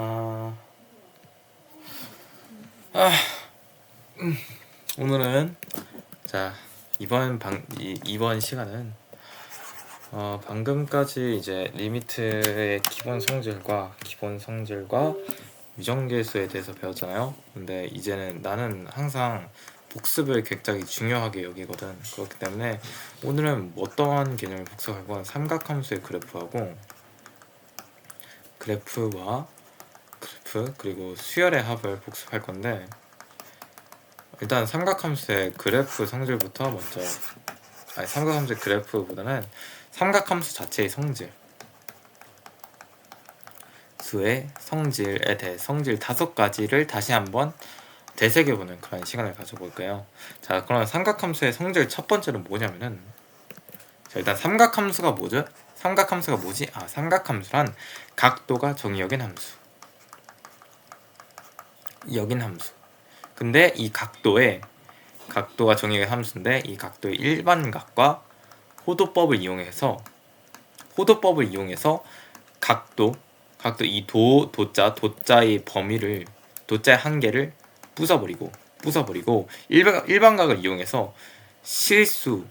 아, 아, 오늘은 자 이번 시간은 방금까지 이제 리미트의 기본 성질과 유정계수에 대해서 배웠잖아요. 근데 이제는 나는 항상 복습을 굉장히 중요하게 여기거든. 그렇기 때문에 오늘은 어떠한 개념을 복습할 건 삼각함수의 그래프와 그래프 그리고 수열의 합을 복습할 건데, 일단 삼각함수의 그래프 성질부터 먼저, 삼각함수의 그래프보다는 삼각함수 자체의 수의 성질에 대해 성질 5가지를 다시 한번 되새겨보는 그런 시간을 가져볼게요. 자, 그럼 삼각함수의 성질 첫 번째는 뭐냐면은, 자, 일단 삼각함수가 뭐죠? 삼각함수가 뭐지? 삼각함수란 각도가 정의역인 함수. 근데 이 각도가 정의역인 함수인데, 이 각도의 일반각과 호도법을 이용해서 각도 이 도자의 범위를, 도자의 한계를 부숴버리고 일반각을 이용해서 실수의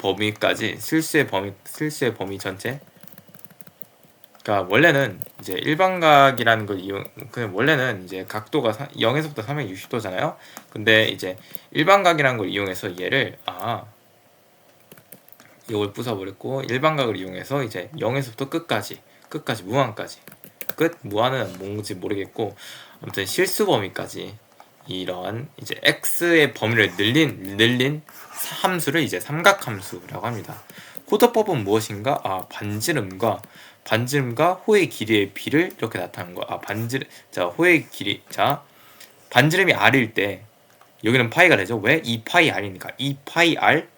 범위 전체. 그러니까 원래는 이제 일반각이라는 걸 원래는 이제 각도가 0에서부터 360도잖아요. 근데 이제 일반각이라는 걸 이용해서 얘를 이걸 부숴버렸고, 일반각을 이용해서 이제 0에서부터 끝까지 무한까지, 무한은 뭔지 모르겠고, 아무튼 실수 범위까지 이런 이제 x의 범위를 늘린 함수를 이제 삼각함수라고 합니다. 호도법은 무엇인가? 반지름과 호의 길이의 비를 이렇게 나타내는 거. 호의 길이, 반지름이 r일 때 여기는 파이가 되죠. 왜? 2파이 r이니까 2파이 r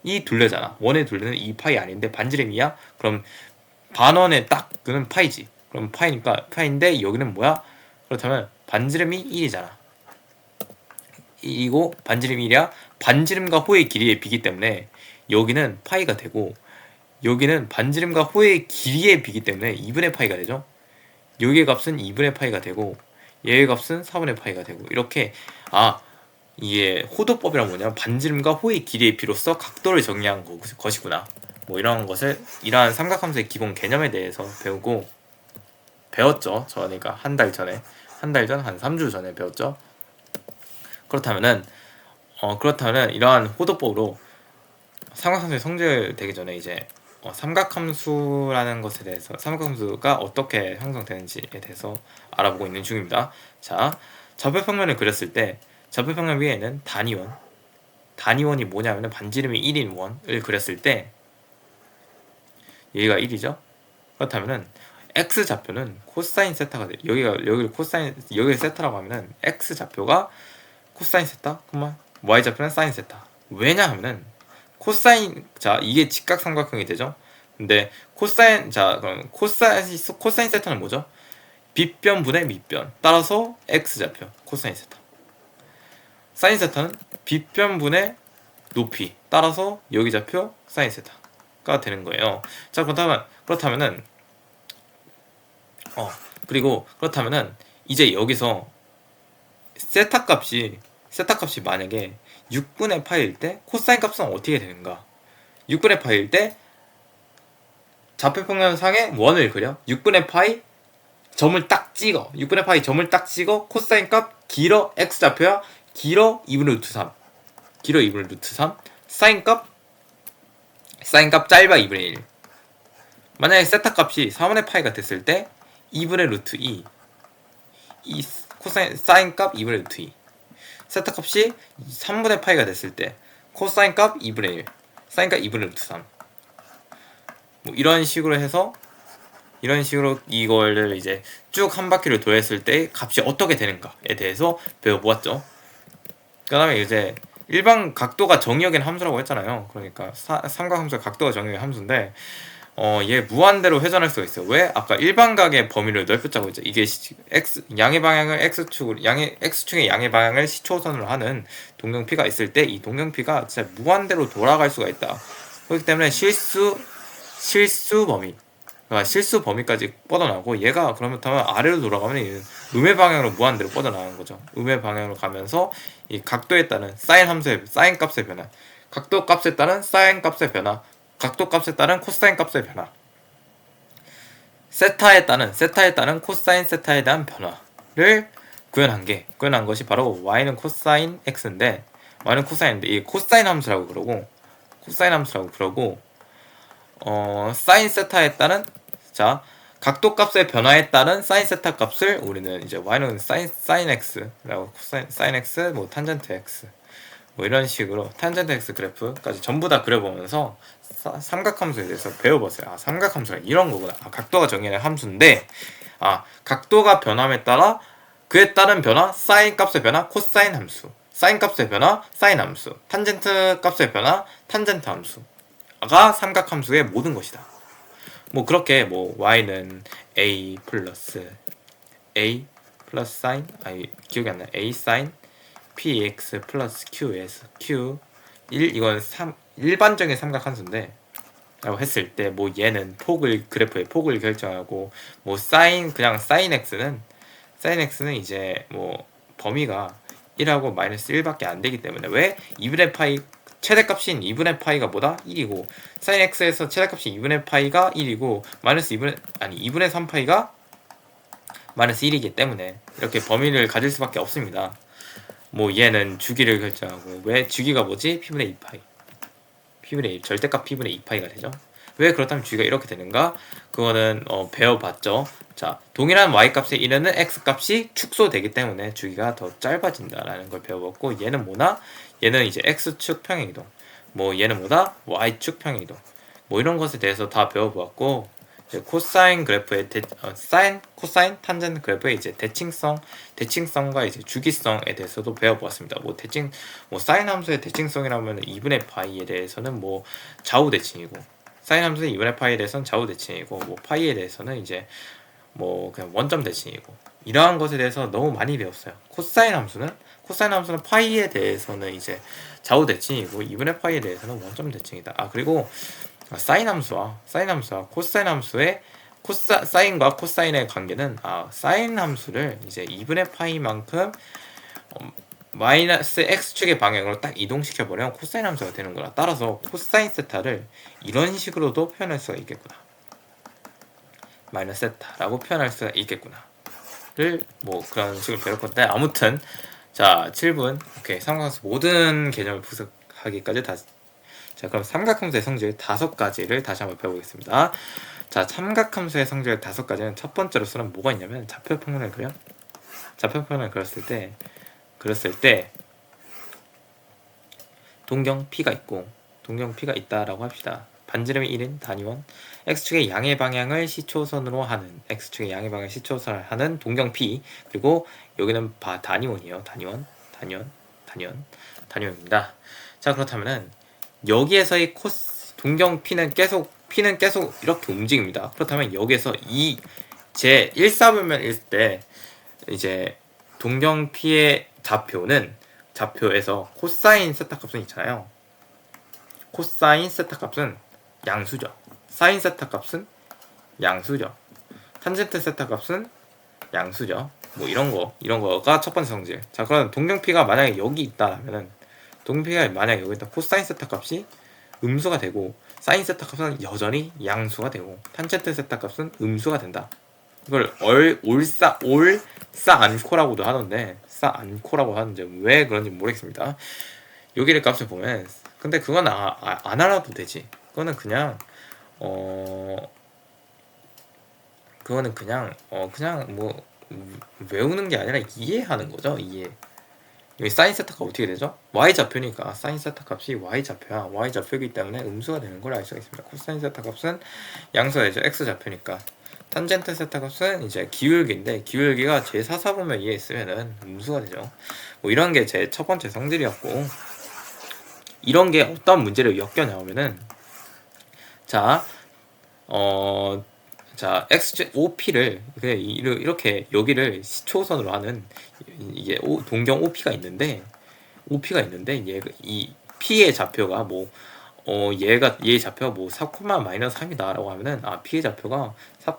이 둘레잖아. 원에 둘레는 2파이 r인데 반지름이야? 그럼 반원의 딱 그는 파이지. 그럼 파이인데 여기는 뭐야? 그렇다면 반지름이 1이잖아. 이고 반지름이 1이야. 반지름과 호의 길이의 비기 때문에 여기는 파이가 되고, 여기는 반지름과 호의 길이의 비기 때문에 2분의 파이가 되죠. 여기의 값은 2분의 파이가 되고, 얘의 값은 4분의 파이가 되고, 이렇게 이게 호도법이란 뭐냐면 반지름과 호의 길이의 비로써 각도를 정의한 것이구나. 뭐 이러한 삼각함수의 기본 개념에 대해서 배웠죠. 저니까 한 달 전, 한 3주 전에 배웠죠. 그렇다면은 이러한 호도법으로 삼각함수의 성질 되기 전에 이제 삼각함수라는 것에 대해서, 삼각함수가 어떻게 형성되는지에 대해서 알아보고 있는 중입니다. 자, 좌표평면을 그렸을 때 좌표평면 위에는 단위원이 뭐냐면 반지름이 1인 원을 그렸을 때 얘가 1이죠. 그렇다면은 x 좌표는 코사인 세타가 돼. 여기를 세타라고 하면은 x 좌표가 코사인 세타, y 좌표는 사인 세타. 왜냐하면은 이게 직각삼각형이 되죠. 근데 그럼 코사인 세타는 뭐죠? 빗변분의 밑변. 따라서 x 좌표 코사인 세타. 사인 세타는 빗변분의 높이. 따라서 여기 좌표 사인 세타가 되는 거예요. 자, 그렇다면은 이제 여기서 세타 값이 만약에 6분의 파일 때 코사인 값은 어떻게 되는가? 6분의 파일 때 좌표평면상에 원을 그려. 6분의 파이 점을 딱 찍어. 코사인 값 길어 x 좌표야. 길어 2분의 루트 3. 사인 값 짧아 2분의 1. 만약에 세타 값이 4분의 파이가 됐을 때 2분의 루트 2. 사인 값 2분의 루트 2. 세타 값이 3분의 파이가 됐을 때 코사인 값 2분의 1. 사인 값 2분의 루트 3. 뭐 이런 식으로 이거를 이제 쭉 한 바퀴를 돌았을 때 값이 어떻게 되는가에 대해서 배워보았죠. 그 다음에 이제 일반 각도가 정의역인 함수라고 했잖아요. 그러니까 삼각함수가 각도가 정의역인 함수인데 얘 무한대로 회전할 수가 있어요. 왜? 아까 일반각의 범위를 넓혔자고 했죠. 이게 양의 방향을 x축의 양의 방향을 시초선으로 하는 동경피가 있을 때 이 동경피가 진짜 무한대로 돌아갈 수가 있다. 그렇기 때문에 실수 범위, 그러니까 실수 범위까지 뻗어나오고 얘가 그러면 아래로 돌아가면 얘는 음의 방향으로 무한대로 뻗어나가는 거죠. 음의 방향으로 가면서 이 각도에 따른 사인 함수의 사인 값의 변화, 각도 값에 따른 사인 값의 변화, 각도 값에 따른 코사인 값의 변화, 세타에 따른 코사인 세타에 대한 변화를 구현한 것이 바로 y는 코사인 x인데 y는 코사인인데 이 코사인 함수라고 그러고 사인 세타에 따른 각도 값의 변화에 따른 사인 세타 값을 우리는 이제 y는 사인 x라고 사인 x 뭐 탄젠트 x 뭐 이런 식으로 탄젠트 x 그래프까지 전부 다 그려보면서 삼각함수에 대해서 배워봤어요. 삼각함수가 이런 거구나. 각도가 정의하는 함수인데 각도가 변함에 따라 그에 따른 변화 사인 값의 변화 코사인 함수, 사인 값의 변화 사인 함수, 탄젠트 값의 변화 탄젠트 함수가 삼각함수의 모든 것이다. 뭐 그렇게 뭐 y는 a 플러스 사인 기억이 안 나요. a 사인 px 플러스 qs q 1 이건 일반적인 삼각함수인데 라고 했을 때 뭐 얘는 그래프의 폭을 결정하고 뭐 그냥 사인 x는 이제 뭐 범위가 1하고 마이너스 1밖에 안 되기 때문에 왜 2분의 파이 최대값인 2분의 파이가 뭐다? 1이고 사인 x에서 최대값인 2분의 파이가 1이고 마이너스 2분의 3파이가 마이너스 1이기 때문에 이렇게 범위를 가질 수밖에 없습니다. 뭐 얘는 주기를 결정하고 왜 주기가 뭐지? p분의 2파이 p분의 1 절대값 p분의 2파이가 되죠. 왜 그렇다면 주기가 이렇게 되는가? 그거는 배워봤죠. 자, 동일한 y값의 1에는 x값이 축소되기 때문에 주기가 더 짧아진다라는 걸 배워봤고 얘는 뭐나? 얘는 이제 x축 평행이동 뭐 얘는 뭐다? y축 평행이동 뭐 이런 것에 대해서 다 배워보았고 이제 코사인 그래프의 코사인 탄젠트 그래프의 이제 대칭성과 이제 주기성에 대해서도 배워보았습니다. 뭐 사인 함수의 대칭성이라면 2분의 파이에 대해서는 뭐 좌우 대칭이고 사인 함수의 2분의 파이에 대해서는 좌우 대칭이고 뭐 파이에 대해서는 이제 뭐 그냥 원점 대칭이고 이러한 것에 대해서 너무 많이 배웠어요. 코사인 함수는 파이에 대해서는 이제 좌우 대칭이고 2분의 파이에 대해서는 원점 대칭이다. 그리고 사인 함수와 코사인 함수의 사인과 코사인의 관계는 사인 함수를 이제 2분의 파이만큼 마이너스 x축의 방향으로 딱 이동시켜 버리면 코사인 함수가 되는 거라. 따라서 코사인 세타를 이런 식으로도 표현할 수가 있겠구나. 마이너스 세타라고 표현할 수가 있겠구나를 뭐 그런 식으로 배울 건데 아무튼 자 7분 오케이 삼각함수 모든 개념을 분석하기까지 자 그럼 삼각함수의 성질 5가지를 다시 한번 배워보겠습니다. 자 삼각함수의 성질 5가지는 첫 번째로서는 뭐가 있냐면 좌표평면을 그렸을 때 동경 P가 있다라고 합시다. 반지름이 1인 단위원 x축의 양의 방향을 시초선으로 하는 동경 P 그리고 여기는 단위원이에요. 단위원입니다. 자 그렇다면은 여기에서의 동경 P는 계속 이렇게 움직입니다. 그렇다면 여기에서 제 1사분면일 때 이제 동경 P의 좌표에서 코사인 세타 값은 있잖아요. 코사인 세타 값은 양수죠. 사인 세타 값은 양수죠. 탄젠트 세타 값은 양수죠. 뭐 이런 거가 첫 번째 성질. 자 그럼 동경 P가 만약에 여기 있다라면은 코사인 세타 값이 음수가 되고 사인 세타 값은 여전히 양수가 되고 탄젠트 세타 값은 음수가 된다. 이걸 올싸 않고라고도 하는데 왜 그런지 모르겠습니다. 여기를 값을 보면 근데 그건 안 알아도 되지. 그거는 그냥 뭐 외우는 게 아니라 이해하는 거죠. 여기 사인 세타가 어떻게 되죠? y좌표니까 사인 세타 값이 y좌표이기 때문에 음수가 되는 걸 알 수가 있습니다. 코사인 세타 값은 양수가 되죠. x좌표니까. 탄젠트 세타 값은 이제 기울기인데 기울기가 제 4사분면 이에 있으면은 음수가 되죠. 뭐 이런 게 제 첫 번째 성질이었고 이런 게 어떤 문제를 엮여나오면은 OP를 이렇게 여기를 시초선으로 하는 이게 동경 OP가 있는데 이 P의 좌표가 뭐 얘 좌표가 뭐 4, 마이너스 3이다 라고 하면은 P의 좌표가 4,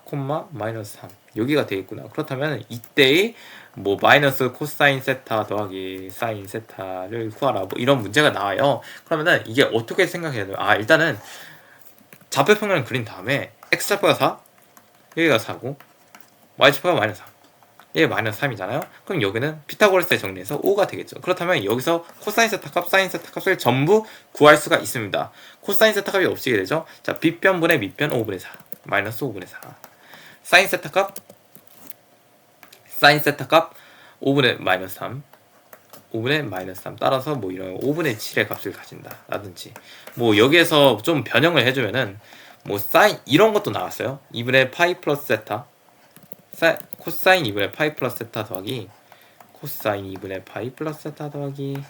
마이너스 3 여기가 되겠구나. 그렇다면 이때의 뭐 마이너스 코사인 세타 더하기 사인 세타를 구하라 뭐 이런 문제가 나와요. 그러면은 이게 어떻게 생각해야 돼요? 일단은 좌표 평면을 그린 다음에 x 좌표가 4 여기가 4고 y 좌표가 마이너스 3 얘 마이너스 3이잖아요. 그럼 여기는 피타고라스에 정리해서 5가 되겠죠. 그렇다면 여기서 코사인 세타 값, 사인 세타 값을 전부 구할 수가 있습니다. 코사인 세타 값이 없이게 되죠. 자, 빗변분의 밑변 5분의 4 마이너스 5분의 4 사인 세타 값 5분의 마이너스 3 5분의 마이너스 3 따라서 뭐 이런 5분의 7의 값을 가진다 라든지 뭐 여기에서 좀 변형을 해주면은 뭐 사인 이런 것도 나왔어요. 2분의 파이 플러스 세타 코사인 2분의 파이 플러스 세타 더하기 코사인 2분의 파이 플러스 세타 더하기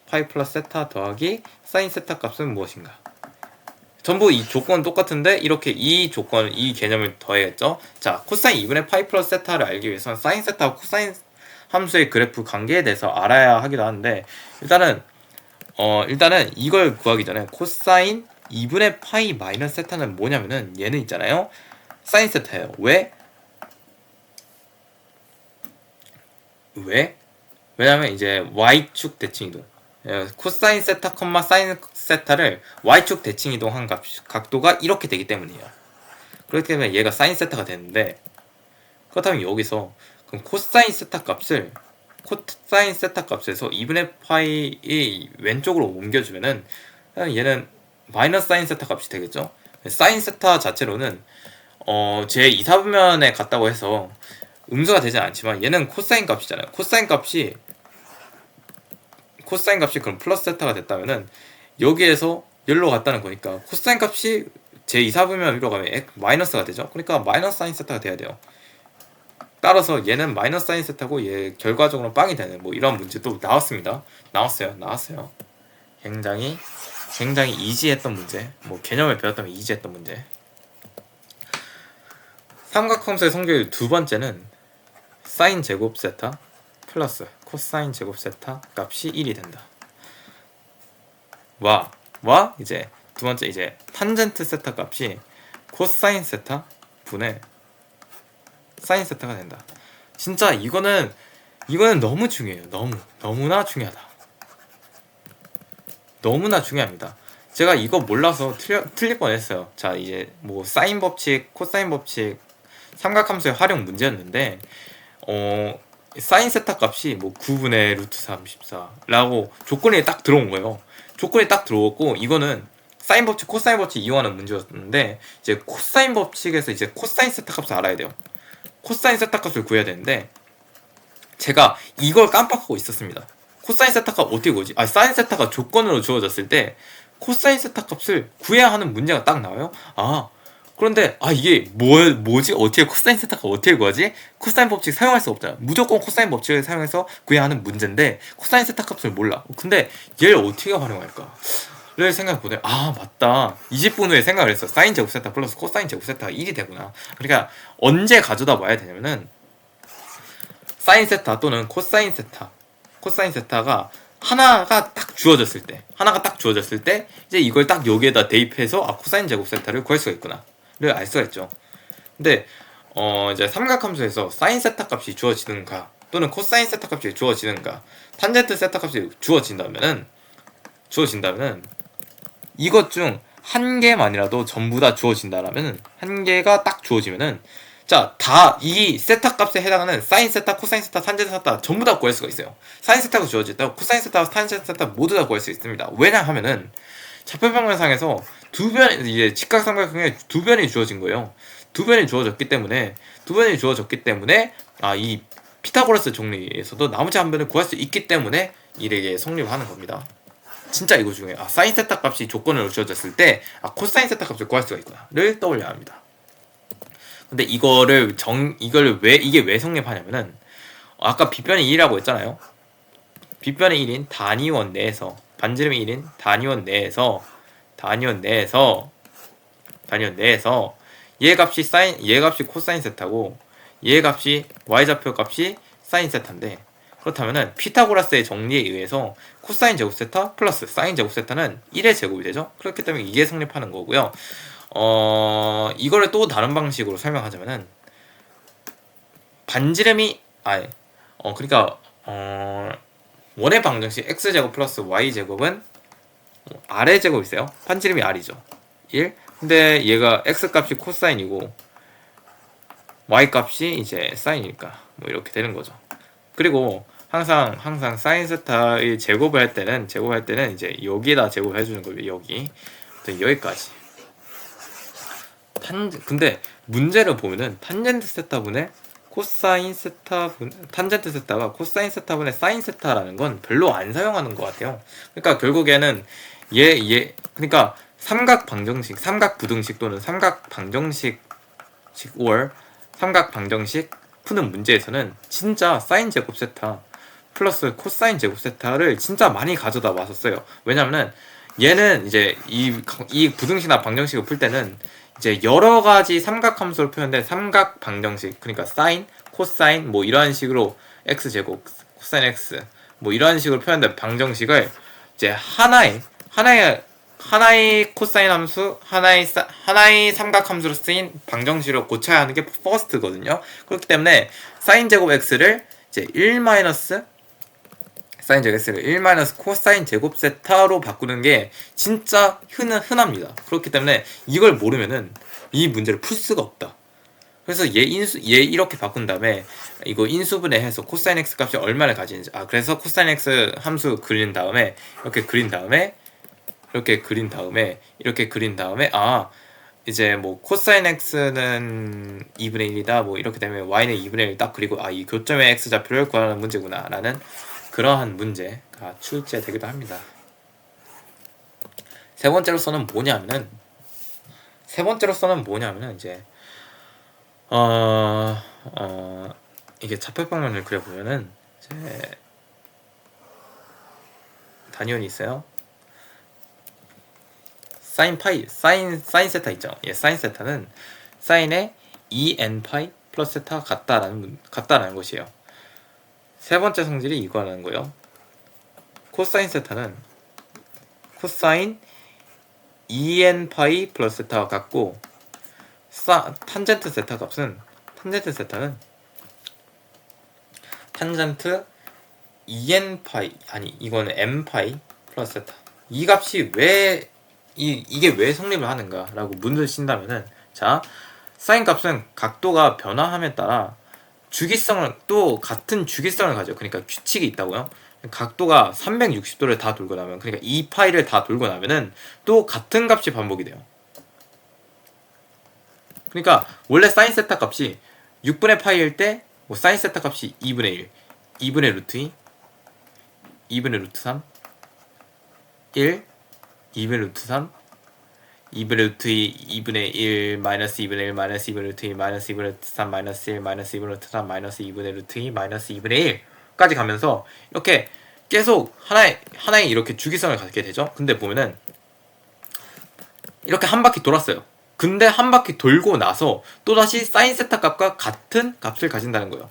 파이 플러스 세타 더하기 사인 세타 값은 무엇인가? 전부 이 조건은 똑같은데 이렇게 이 조건, 이 개념을 더해야겠죠? 자, 코사인 2분의 파이 플러스 세타를 알기 위해서는 사인 세타와 코사인 함수의 그래프 관계에 대해서 알아야 하기도 하는데 일단은 이걸 구하기 전에 코사인 2분의 파이 마이너스 세타는 뭐냐면은 얘는 있잖아요. 사인 세타예요. 왜? 왜냐면 이제 y축 대칭이동 코사인 세타, 사인 세타를 y축 대칭이동한 각도가 이렇게 되기 때문이에요. 그렇기 때문에 얘가 사인 세타가 되는데 그렇다면 여기서 그럼 코사인 세타 값을 코사인 세타 값에서 2분의 파이의 왼쪽으로 옮겨주면은 얘는 마이너스 사인 세타 값이 되겠죠. 사인 세타 자체로는 제 2, 4분면에 같다고 해서 음수가 되진 않지만 얘는 코사인 값이잖아요. 코사인 값이 그럼 플러스 세타가 됐다면은 여기에서 열로 갔다는 거니까 코사인 값이 제 2, 4분면 위로 가면 마이너스가 되죠. 그러니까 마이너스 사인 세타가 돼야 돼요. 따라서 얘는 마이너스 사인 세타고 얘 결과적으로 빵이 되는 뭐 이런 문제도 나왔어요. 굉장히 이지했던 문제. 뭐 개념을 배웠다면 이지했던 문제. 삼각함수의 성질 두 번째는 사인 제곱 세타 플러스 코사인 제곱 세타 값이 1이 된다. 이제 두 번째 이제 탄젠트 세타 값이 코사인 세타 분의 사인 세타가 된다. 진짜 이거는 너무 중요해요. 너무나 중요하다. 너무나 중요합니다. 제가 이거 몰라서 틀릴 뻔했어요. 자, 이제 뭐 사인 법칙, 코사인 법칙, 삼각함수의 활용 문제였는데 사인 세타 값이 뭐 9분의 루트 34라고 조건이 딱 들어온 거예요. 조건이 딱 들어왔고 이거는 사인 법칙, 코사인 법칙 이용하는 문제였는데 이제 코사인 법칙에서 이제 코사인 세타 값을 알아야 돼요. 코사인 세타 값을 구해야 되는데 제가 이걸 깜빡하고 있었습니다. 코사인 세타 값 어떻게 구하지? 사인 세타가 조건으로 주어졌을 때 코사인 세타 값을 구해야 하는 문제가 딱 나와요. 그런데 이게 뭐지? 어떻게 코사인 세타가 어떻게 구하지? 코사인 법칙 사용할 수 없잖아. 무조건 코사인 법칙을 사용해서 구해야 하는 문제인데 코사인 세타 값을 몰라. 근데 얘를 어떻게 활용할까? 를 생각해보네. 맞다. 20분 후에 생각을 했어. 사인 제곱 세타 플러스 코사인 제곱 세타가 1이 되구나. 그러니까 언제 가져다 봐야 되냐면은 사인 세타 또는 코사인 세타가 하나가 딱 주어졌을 때 이제 이걸 딱 여기에다 대입해서 코사인 제곱 세타를 구할 수가 있구나 를 알 수가 있죠. 근데 이제 삼각함수에서 사인 세타 값이 주어지는가 또는 코사인 세타 값이 주어지는가 탄젠트 세타 값이 주어진다면은 이것 중 한 개만이라도 전부 다 주어진다라면 한 개가 딱 주어지면은 자, 다 이 세타 값에 해당하는 사인 세타, 코사인 세타, 탄젠트 세타 전부 다 구할 수가 있어요. 사인 세타가 주어졌다고 코사인 세타와 탄젠트 세타 모두 다 구할 수 있습니다. 왜냐하면은 좌표평면상에서 이제 직각삼각형에 두 변이 주어진 거예요. 두 변이 주어졌기 때문에 이 피타고라스 정리에서도 나머지 한 변을 구할 수 있기 때문에 이렇게 성립하는 겁니다. 진짜 이거 중요해요. 사인 세타 값이 조건으로 주어졌을 때 코사인 세타 값을 구할 수가 있구나를 떠올려야 합니다. 근데 이게 왜 성립하냐면은 아까 빗변이 1이라고 했잖아요. 빗변이 1인 단위원 내에서 반지름이 1인 단위원 내에서 얘 값이 코사인 세타고 얘 값이 y좌표 값이 사인 세타인데 그렇다면은 피타고라스의 정리에 의해서 코사인 제곱 세타 플러스 사인 제곱 세타는 1의 제곱이 되죠. 그렇기 때문에 이게 성립하는 거고요. 이거를 또 다른 방식으로 설명하자면은 반지름이 그러니까 원의 방정식 x제곱 플러스 y제곱은 r의 제곱이 있어요. 반지름이 r이죠. 1. 근데 얘가 x 값이 코사인이고 y 값이 이제 사인이니까 뭐 이렇게 되는 거죠. 그리고 항상 사인 세타의 제곱을 할 때는 이제 여기에다 제곱을 해주는 거예요. 여기까지. 근데 문제를 보면은 탄젠트 세타분의 코사인 세타분 탄젠트 세타가 코사인 세타분의 사인 세타라는 건 별로 안 사용하는 것 같아요. 그러니까 결국에는 그러니까 삼각 방정식, 삼각 부등식 또는 삼각 방정식 삼각 방정식 푸는 문제에서는 진짜 사인 제곱 세타 플러스 코사인 제곱 세타를 진짜 많이 가져다 왔었어요. 왜냐면은 얘는 이제 이 부등식이나 방정식을 풀 때는 이제 여러 가지 삼각 함수를 표현된 삼각 방정식, 그러니까 사인, 코사인 뭐 이러한 식으로 x 제곱, 코사인 x 뭐 이러한 식으로 표현된 방정식을 이제 하나의 코사인 함수, 하나의 삼각 함수로 쓰인 방정식으로 고쳐야 하는 게 퍼스트거든요. 그렇기 때문에 사인 제곱 x를 이제 1 마이너스 사인 제곱 x를 1 마이너스 코사인 제곱 세타로 바꾸는 게 진짜 흔합니다. 그렇기 때문에 이걸 모르면은 이 문제를 풀 수가 없다. 그래서 얘 이렇게 바꾼 다음에 이거 인수분해해서 코사인 x 값이 얼마를 가지는지, 그래서 코사인 x 함수 그린 다음에 이렇게 그린 다음에 이제 뭐 코사인 x는 2분의 1이다 뭐 이렇게 되면 y는 2분의 1 딱 그리고 이 교점의 x 좌표를 구하는 문제구나 라는 그러한 문제가 출제되기도 합니다. 세 번째로서는 뭐냐면은 이제 이게 차폐방면을 그려보면은 이제 단위원이 있어요. 사인 세타 있죠. 사인 세타는 사인의 2n 파이 플러스 세타가 같다라는 것이에요. 세 번째 성질이 이거라는 거예요. 코사인 세타는 코사인 2n 파이 플러스 세타가 같고 탄젠트 세타는 탄젠트 2n 파이 이거는 m 파이 플러스 세타. 이 값이 이게 왜 성립을 하는가 라고 문을 신다면은, 자, 사인 값은 각도가 변화함에 따라 또 같은 주기성을 가져. 그러니까 규칙이 있다고요. 각도가 360도를 다 돌고 나면, 그러니까 2파이를 다 돌고 나면은 또 같은 값이 반복이 돼요. 그러니까 원래 사인 세타 값이 6분의 파이일 때 뭐 사인 세타 값이 2분의 1, 2분의 루트 2, 2분의 루트 3, 1, 2분의 루트 3, 2분의 루트 2, 2분의 1, 마이너스 2분의 1, 마이너스 2분의 루트 2, 마이너스 2분의 루트 3, 마이너스 1, 마이너스 2분의 루트 3, 마이너스 2분의 루트 2, 마이너스 2분의 1까지 가면서 이렇게 계속 하나의 이렇게 주기성을 갖게 되죠. 근데 보면은 이렇게 한 바퀴 돌았어요. 근데 한 바퀴 돌고 나서 또다시 사인 세타 값과 같은 값을 가진다는 거예요.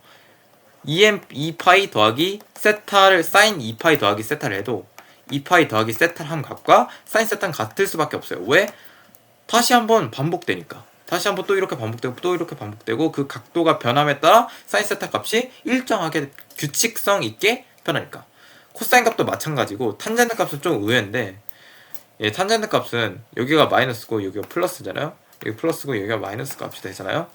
2파이 더하기 세타를 사인 2파이 더하기 세타를 해도 2파이 더하기 세타를 한 값과 사인 세타는 같을 수밖에 없어요. 왜? 다시 한번 반복되니까. 다시 한번 또 이렇게 반복되고 그 각도가 변함에 따라 사인 세타 값이 일정하게 규칙성 있게 변하니까. 코사인 값도 마찬가지고 탄젠트 값은 좀 의외인데, 탄젠트 값은 여기가 마이너스고 여기가 플러스잖아요. 여기 플러스고 여기가 마이너스 값이 되잖아요.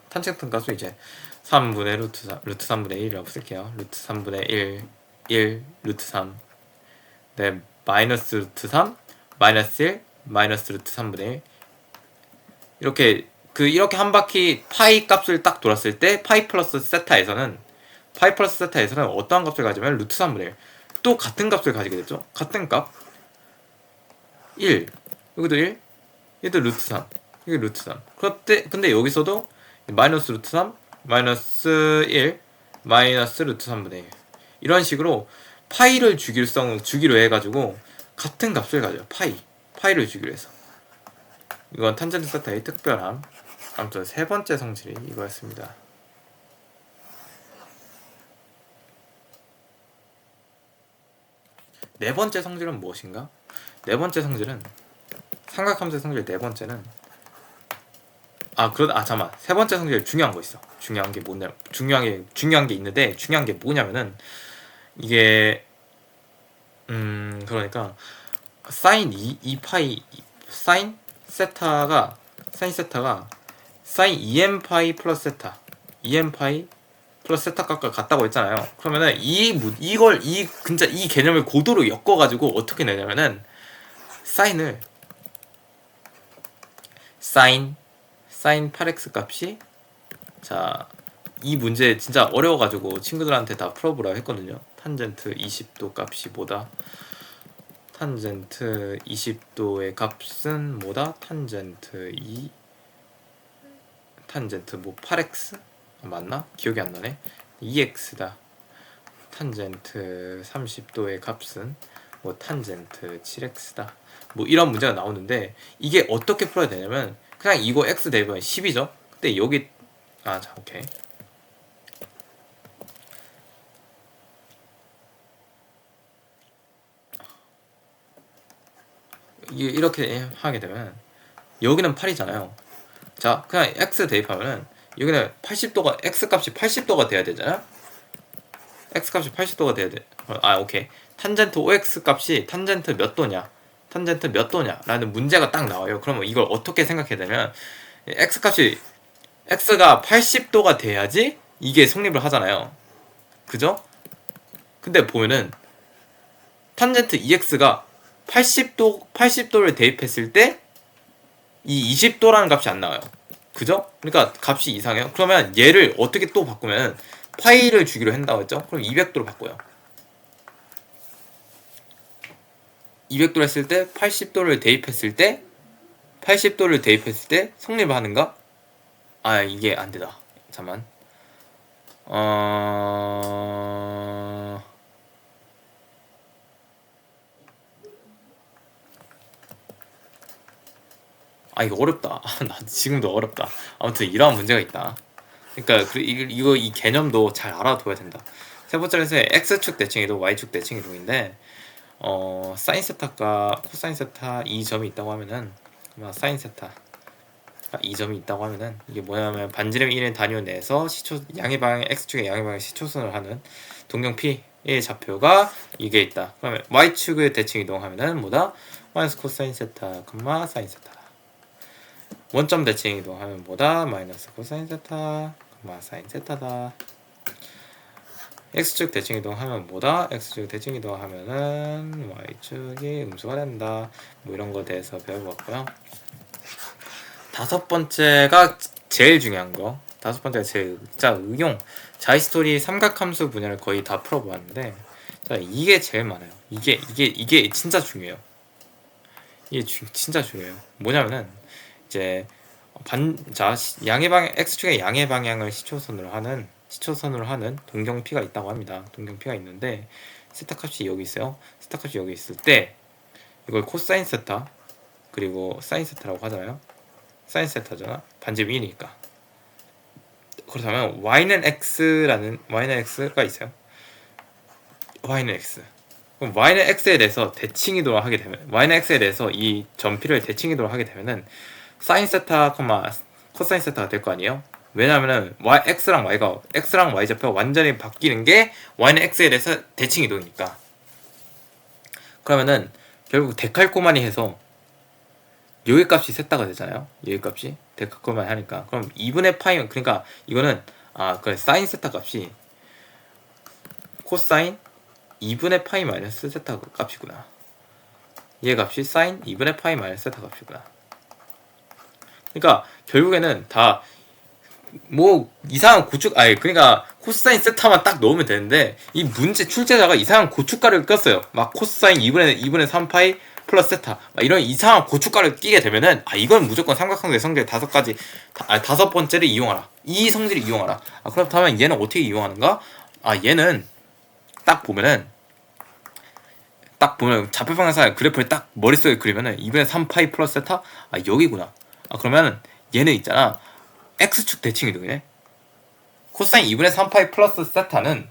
탄젠트 값은 이제 3분의 루트 3분의 1이라고 쓸게요. 루트 3분의 1, 루트 3. 네, 마이너스 루트 3, 마이너스 1, 마이너스 루트 3분의 1. 이렇게 한 바퀴 파이 값을 딱 돌았을 때 파이 플러스 세타에서는 어떠한 값을 가지면 루트 3분의 1. 또 같은 값을 가지게 되죠. 같은 값 1, 여기도 1, 얘도 루트 3, 여기 루트 3. 근데 여기서도 마이너스 루트 3, 마이너스 1, 마이너스 루트 3분의 1. 이런 식으로 파이를 주기로 해가지고 같은 값을 가져요. 파이를 주기로 해서. 이건 탄젠트 세타의 특별함. 아무튼 세 번째 성질이 이거였습니다. 네 번째 성질은 무엇인가? 네 번째 성질은 삼각함수의 성질 네 번째는 잠깐만 세 번째 성질 중요한 거 있어. 중요한 게 뭐냐? 중요한 게 있는데 중요한 게 뭐냐면은 이게 그러니까 사인 2파이 사인 세타가 사인 2n 파이 플러스 세타 2n 파이 플러스 세타 값과 같다고 했잖아요. 그러면은 진짜 이 개념을 고도로 엮어가지고 어떻게 내냐면은 사인 8x 값이 자 이 문제 진짜 어려워가지고 친구들한테 다 풀어보라고 했거든요. 탄젠트 20도 값이 뭐다? 탄젠트 20도의 값은 뭐다? 탄젠트 뭐 8x? 맞나? 기억이 안 나네. 2x다. 탄젠트 30도의 값은 뭐 탄젠트 7x다. 뭐 이런 문제가 나오는데 이게 어떻게 풀어야 되냐면 그냥 이거 x 대입하면 10이죠. 근데 여기 오케이. 이렇게 하게 되면 여기는 8이잖아요. 자, 그냥 x 대입하면은 여기는 80도가 x 값이 80도가 돼야 되잖아. x 값이 80도가 돼야 돼. 오케이. 탄젠트 5x 값이 탄젠트 몇 도냐? 탄젠트 몇 도냐라는 문제가 딱 나와요. 그러면 이걸 어떻게 생각해야 되냐면 x 값이 x가 80도가 돼야지 이게 성립을 하잖아요. 그죠? 근데 보면은 탄젠트 2x가 80도를 대입했을 때 이 20도라는 값이 안 나와요. 그죠? 그러니까 값이 이상해요. 그러면 얘를 어떻게 또 바꾸면 파이를 주기로 한다고 했죠? 그럼 200도로 바꿔요. 200도를 했을 때 80도를 대입했을 때 성립을 하는가? 이게 안 되다. 잠만. 이거 어렵다. 나 지금도 어렵다. 아무튼 이러한 문제가 있다. 그러니까 이 개념도 잘 알아둬야 된다. 세 번째는 x축 대칭이동, y축 대칭이동인데 사인 세타가 코사인 세타 이 점이 있다고 하면은 사인 세타 이 점이 있다고 하면은 이게 뭐냐면 반지름 1인 단위 내에서 양의 방향 x축의 양의 방향 시초선을 하는 동경 p의 좌표가 이게 있다. 그러면 y축의 대칭 이동하면은 뭐다? 마이너스 코사인 세타, 사인 세타. 원점 대칭 이동하면 뭐다? 마이너스 코사인 세타, 사인 세타다. x축 대칭 이동하면 뭐다? x축 대칭 이동하면은 y축이 음수가 된다. 뭐 이런 거에 대해서 배워봤고요. 다섯 번째가 제일 중요한 거. 다섯 번째가 제일 진짜 응용 자이스토리 삼각함수 분야를 거의 다 풀어보았는데 자 이게 제일 많아요. 이게 진짜 중요해요. 이게 진짜 중요해요. 뭐냐면은 이제 양의 방향 x축의 양의 방향을 시초선으로 하는 동경 P가 있다고 합니다. 동경 P가 있는데 세타 값이 여기 있어요. 세타 값이 여기 있을 때 이걸 코사인 세타 그리고 사인 세타라고 하잖아요. 사인 세타잖아. 반지름 1이니까. 그렇다면 y는 x가 있어요. y는 x. 그럼 y는 x에 대해서 대칭 이동을 하게 되면 y는 x에 대해서 이 점 P를 대칭 이동을 하게 되면은 사인 세타, 코사인 세타가 될 거 아니에요? 왜냐면은 x랑 y 좌표가 완전히 바뀌는 게 y는 x에 대해서 대칭 이동이니까. 그러면은 결국 데칼코마니 해서 여기 값이 세타가 되잖아요. 여기 값이 데칼코마니 하니까 그럼 2분의 파이 그러니까 이거는 그래 사인 세타 값이 코사인 2분의 파이 마이너스 세타 값이구나. 얘 값이 사인 2분의 파이 마이너스 세타 값이구나. 그러니까 결국에는 다 뭐 이상한 그러니까 코사인 세타만 딱 넣으면 되는데 이 문제 출제자가 이상한 고춧가루를 꼈어요. 막 코사인 2분의 3파이 플러스 세타 이런 이상한 고춧가루를 끼게 되면은 이건 무조건 삼각형의 성질 다섯 번째를 이용하라. 이 성질을 이용하라. 그렇다면 얘는 어떻게 이용하는가? 얘는 딱 보면 좌표 방향상 그래프를 딱 머릿속에 그리면은 2분의 3파이 플러스 세타 여기구나. 그러면은 얘는 있잖아. x축 대칭 이동이네. 코사인 2분의 3파이 플러스 세타는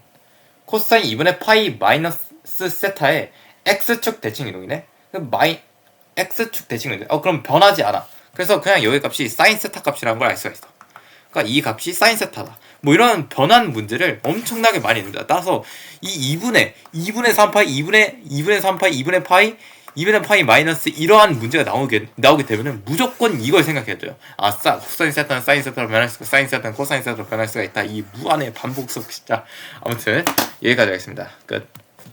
코사인 2분의 파이 마이너스 세타의 x축 대칭 이동이네. 그럼 x축 대칭 이동. 그럼 변하지 않아. 그래서 그냥 여기 값이 사인 세타 값이라는 걸 알 수가 있어. 그러니까 이 값이 사인 세타다. 뭐 이런 변한 문제를 엄청나게 많이 냅니다. 따라서 이 2분의 3파이, 2분의 3파이, 2분의 파이, 2분의 파이 마이너스 이러한 문제가 나오게 되면은 무조건 이걸 생각해야 돼요. 코사인 세타는 사인 세타로 변할 수가, 사인 세타는 코사인 세타로 변할 수가 있다. 이 무한의 반복속 진짜. 아무튼 여기까지 하겠습니다. 끝.